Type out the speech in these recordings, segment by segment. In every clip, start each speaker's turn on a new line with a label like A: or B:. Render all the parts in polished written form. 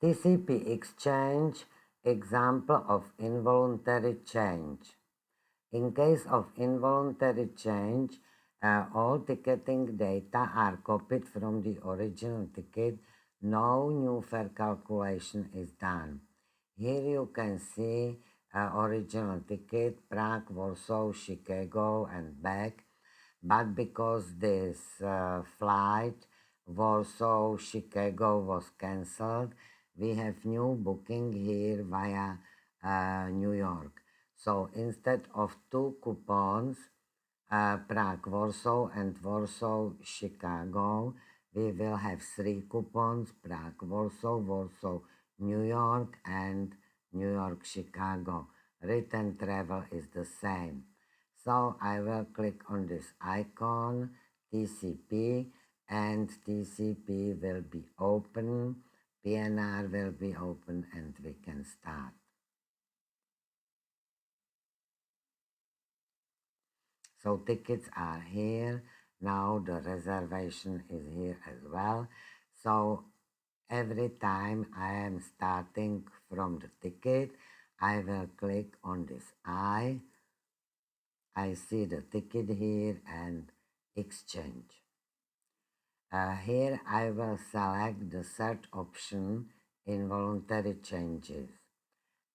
A: TCP Exchange, example of involuntary change. In case of involuntary change, all ticketing data are copied from the original ticket. No new fare calculation is done. Here you can see original ticket, Prague, Warsaw, Chicago and back. But because this flight Warsaw Chicago was cancelled, we have new booking here via New York. So instead of two coupons, Prague Warsaw and Warsaw Chicago, we will have three coupons: Prague Warsaw, Warsaw New York, and New York Chicago. Return travel is the same. So I will click on this icon, TCP, and TCP will be open, PNR will be open, and we can start. So tickets are here. Now the reservation is here as well. So every time I am starting from the ticket, I will click on this I see the ticket here and exchange. Here I will select the third option, involuntary changes,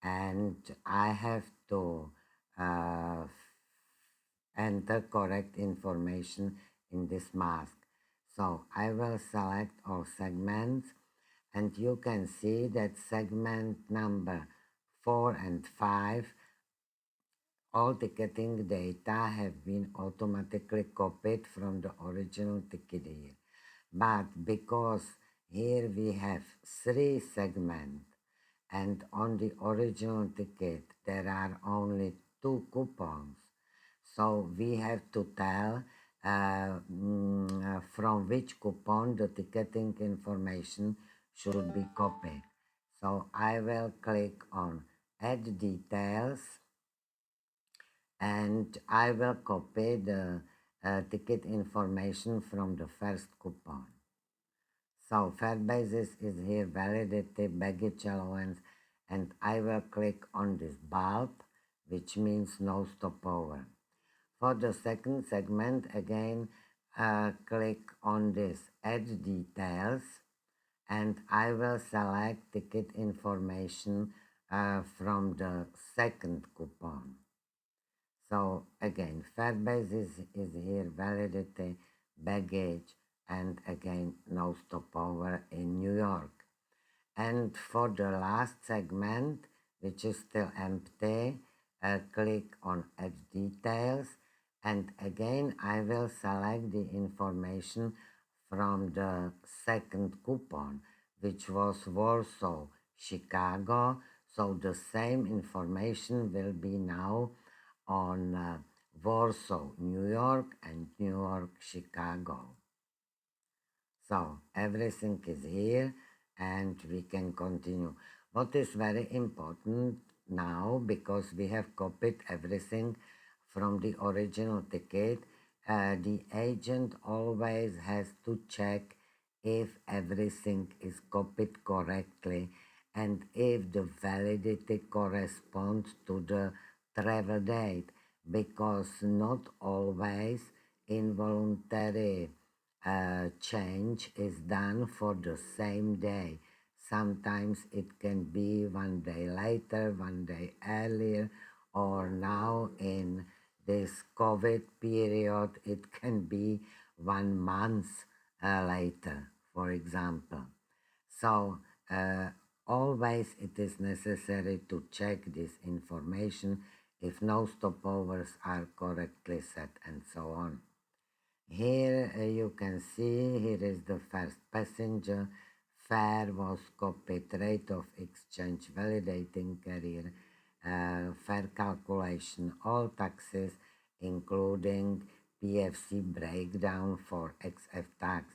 A: and I have to uh, enter correct information in this mask. So I will select all segments, and you can see that segment number 4 and 5, all ticketing data have been automatically copied from the original ticket here. But because here we have 3 segments and on the original ticket there are only 2 coupons, so we have to tell from which coupon the ticketing information should be copied. So I will click on Add Details and I will copy the ticket information from the first coupon. So fare basis is here, validity, baggage allowance, and I will click on this bulb, which means no stopover. For the second segment, again, click on this Add Details, and I will select ticket information from the second coupon. So again, fare basis is here, validity, baggage, and again, no stopover in New York. And for the last segment, which is still empty, click on Add Details, and again, I will select the information from the second coupon, which was Warsaw, Chicago. So the same information will be now on Warsaw, New York, and New York, Chicago. So everything is here and we can continue. What is very important now, because we have copied everything from the original ticket, the agent always has to check if everything is copied correctly and if the validity corresponds to the travel date, because not always involuntary change is done for the same day. Sometimes it can be one day later, one day earlier, or now in this COVID period, it can be 1 month later, for example. So always it is necessary to check this information if no stopovers are correctly set and so on. Here you can see, here is the first passenger. Fare was copied, rate of exchange, validating carrier, fare calculation, all taxes, including PFC breakdown for XF tax.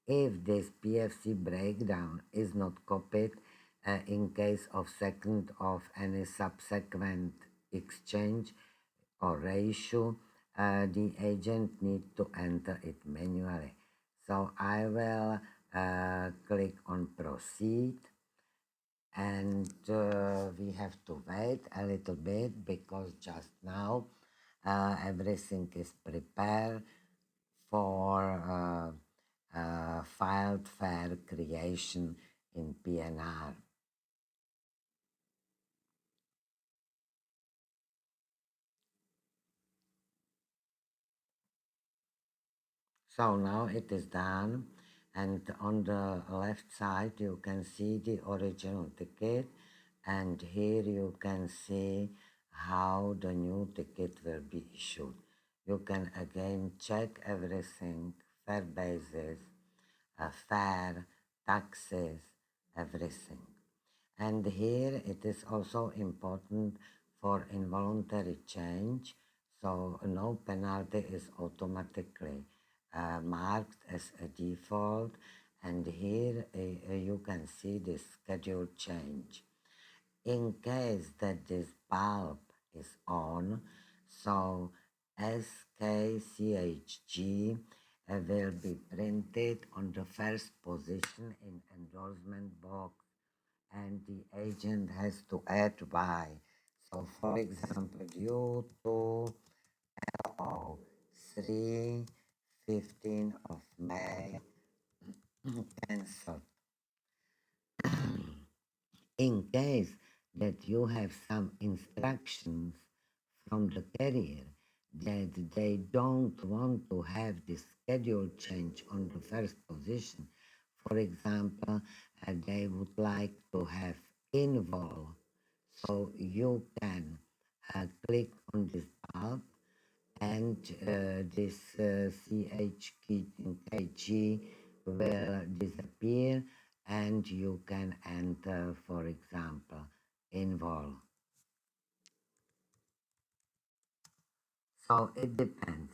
A: If this PFC breakdown is not copied, in case of second of any subsequent exchange or ratio, the agent need to enter it manually. So I will click on proceed, and we have to wait a little bit because just now everything is prepared for filed fare creation in PNR. So now it is done, and on the left side you can see the original ticket, and here you can see how the new ticket will be issued. You can again check everything, fare basis, fare, taxes, everything. And here it is also important for involuntary change, so no penalty is automatically marked as a default. And here you can see the scheduled change. In case that this bulb is on, so SKCHG will be printed on the first position in endorsement box, and the agent has to add Y. So for example, due to oh, 3 15 of May cancelled. In case that you have some instructions from the carrier that they don't want to have the schedule change on the first position, for example, they would like to have invol, so you can click on this bulb, and this CHKG will disappear, and you can enter, for example, invol. So it depends.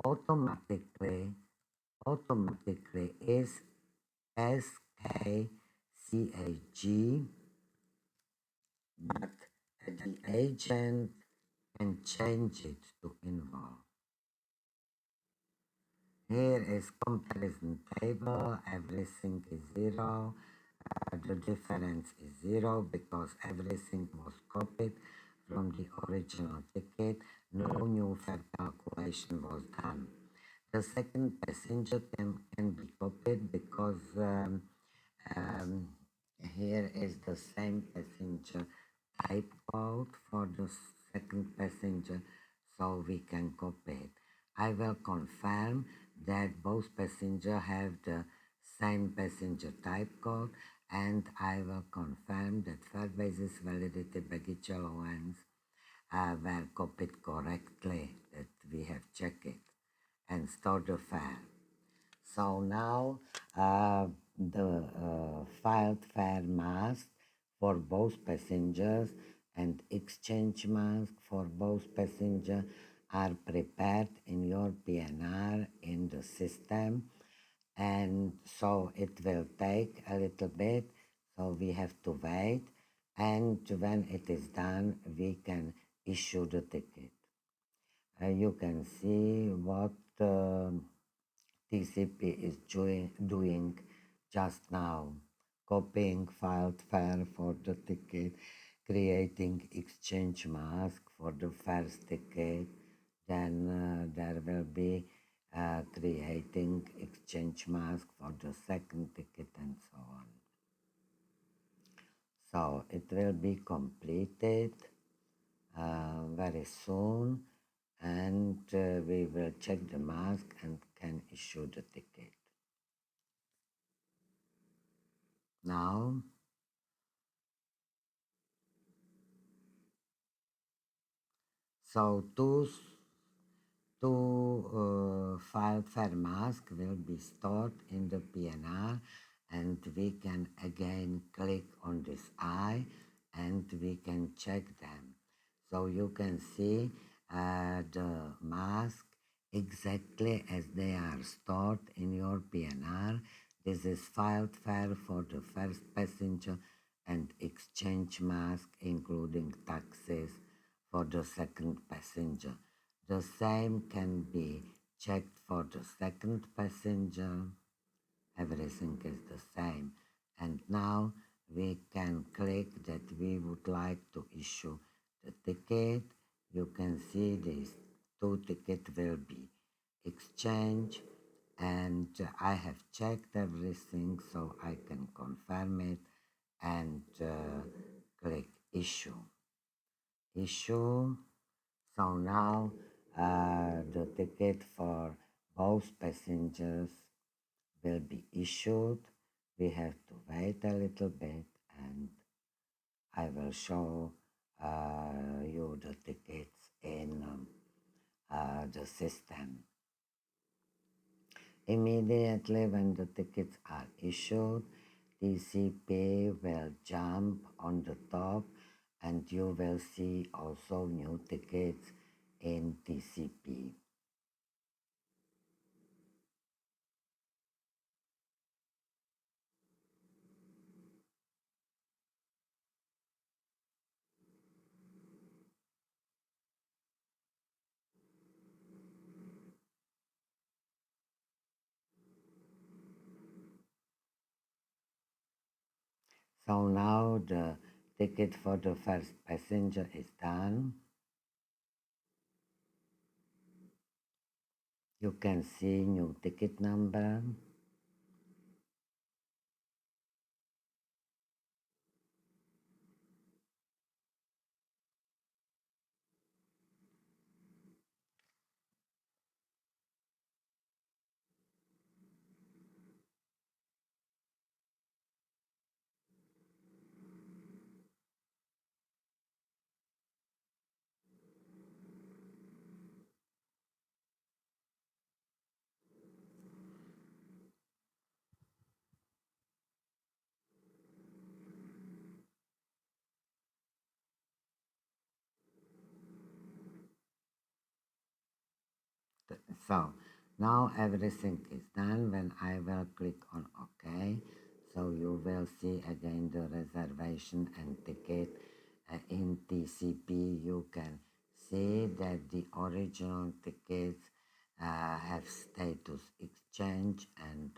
A: Automatically, automatically is SKCAG, but the agent can change it to invol. Here is comparison table, everything is zero. The difference is zero because everything was copied from the original ticket. No new fare calculation was done. The second passenger can be copied because um, here is the same passenger type code for the second passenger, so we can copy it. I will confirm that both passengers have the same passenger type code, and I will confirm that fare basis validity baggage allowance were copied correctly, that we have checked it, and store the fare. So now the filed fare mask for both passengers and exchange mask for both passengers are prepared in your PNR in the system, and so it will take a little bit, so we have to wait, and when it is done we can issue the ticket. You can see what TCP is doing just now, copying filed fare for the ticket, creating exchange mask for the first ticket, then there will be creating exchange mask for the second ticket, and so on. So it will be completed very soon, and we will check the mask and can issue the ticket. Now, so two file fare mask will be stored in the PNR, and we can again click on this eye and we can check them. So you can see the mask exactly as they are stored in your PNR. This is filed fare for the first passenger and exchange mask including taxes for the second passenger. The same can be checked for the second passenger. Everything is the same. And now we can click that we would like to issue the ticket. You can see these two tickets will be exchanged, and I have checked everything so I can confirm it and click issue. Issue. So now the ticket for both passengers will be issued. We have to wait a little bit and I will show you the tickets in the system. Immediately when the tickets are issued, TCP will jump on the top and you will see also new tickets in TCP. So now the ticket for the first passenger is done. You can see new ticket number. So now everything is done. When I will click on OK, so you will see again the reservation and ticket in TCP. You can see that the original tickets have status exchange and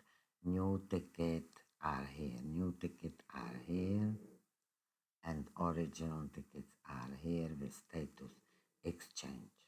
A: new ticket are here. New ticket are here and original tickets are here with status exchange.